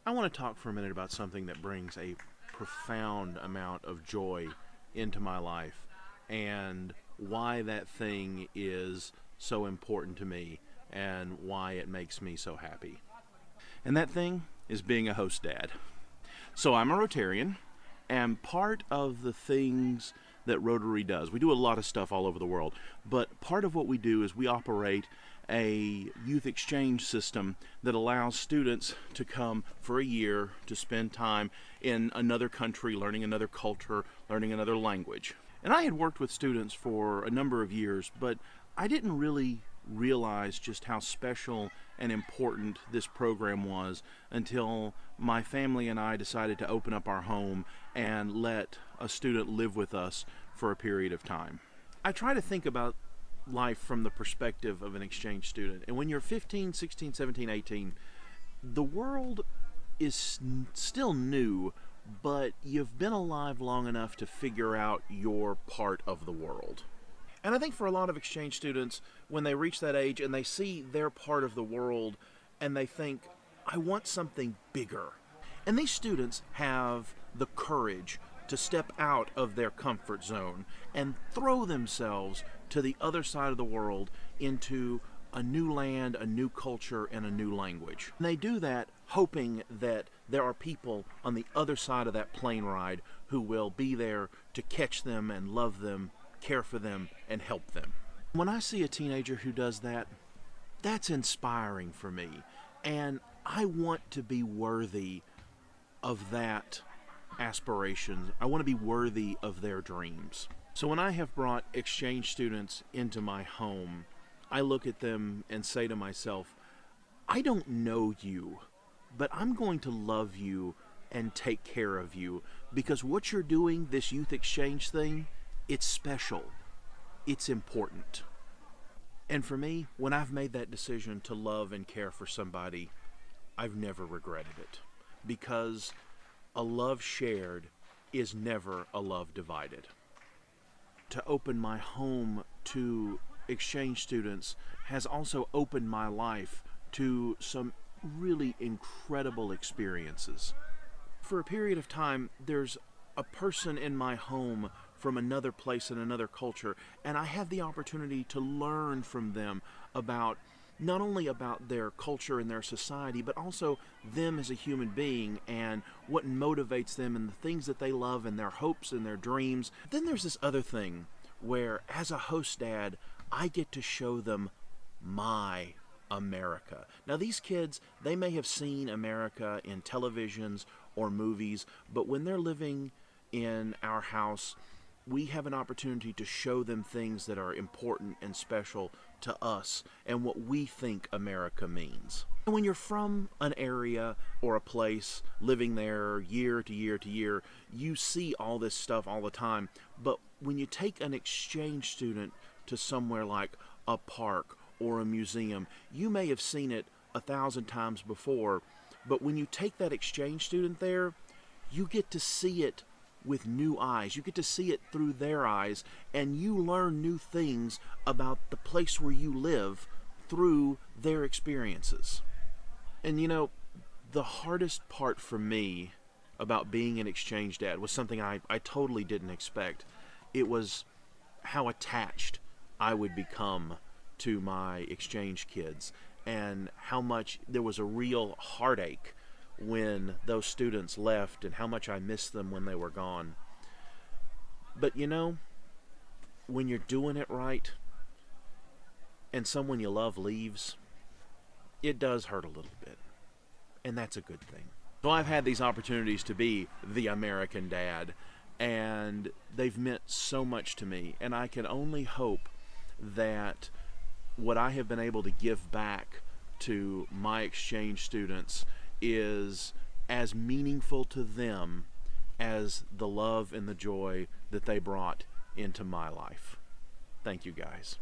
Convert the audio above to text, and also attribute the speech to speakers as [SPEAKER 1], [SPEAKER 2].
[SPEAKER 1] I want to talk for a minute about something that brings a profound amount of joy into my life and why that thing is so important to me and why it makes me so happy. And that thing is being a host dad. So I'm a Rotarian, and part of the things that Rotary does, we do a lot of stuff all over the world, but part of what we do is we operate a youth exchange system that allows students to come for a year to spend time in another country, learning another culture, learning another language. And I had worked with students for a number of years, but I didn't really realize just how special and important this program was until my family and I decided to open up our home and let a student live with us for a period of time. I try to think about life from the perspective of an exchange student. And when you're 15, 16, 17, 18, the world is still new, but you've been alive long enough to figure out your part of the world. And I think for a lot of exchange students, when they reach that age and they see their part of the world and they think, I want something bigger. And these students have the courage to step out of their comfort zone and throw themselves to the other side of the world into a new land, a new culture, and a new language. And they do that hoping that there are people on the other side of that plane ride who will be there to catch them and love them, care for them, and help them. When I see a teenager who does that, that's inspiring for me. And I want to be worthy of that aspiration. I want to be worthy of their dreams. So when I have brought exchange students into my home, I look at them and say to myself, I don't know you, but I'm going to love you and take care of you because what you're doing, this youth exchange thing, it's special. It's important. And for me, when I've made that decision to love and care for somebody, I've never regretted it. Because a love shared is never a love divided. To open my home to exchange students has also opened my life to some really incredible experiences. For a period of time, there's a person in my home from another place and another culture, and I have the opportunity to learn from them about not only about their culture and their society, but also them as a human being and what motivates them and the things that they love and their hopes and their dreams. Then there's this other thing where, as a host dad, I get to show them my America. Now these kids, they may have seen America in televisions or movies, but when they're living in our house, we have an opportunity to show them things that are important and special to us and what we think America means. And when you're from an area or a place, living there year to year to year, you see all this stuff all the time. But when you take an exchange student to somewhere like a park or a museum, you may have seen it 1,000 times before, but when you take that exchange student there, you get to see it with new eyes. You get to see it through their eyes, and you learn new things about the place where you live through their experiences. And you know, the hardest part for me about being an exchange dad was something I totally didn't expect. It was how attached I would become to my exchange kids and how much there was a real heartache when those students left and how much I missed them when they were gone. But you know, when you're doing it right and someone you love leaves, it does hurt a little bit. And that's a good thing. So I've had these opportunities to be the American dad, and they've meant so much to me. And I can only hope that what I have been able to give back to my exchange students is as meaningful to them as the love and the joy that they brought into my life. Thank you, guys.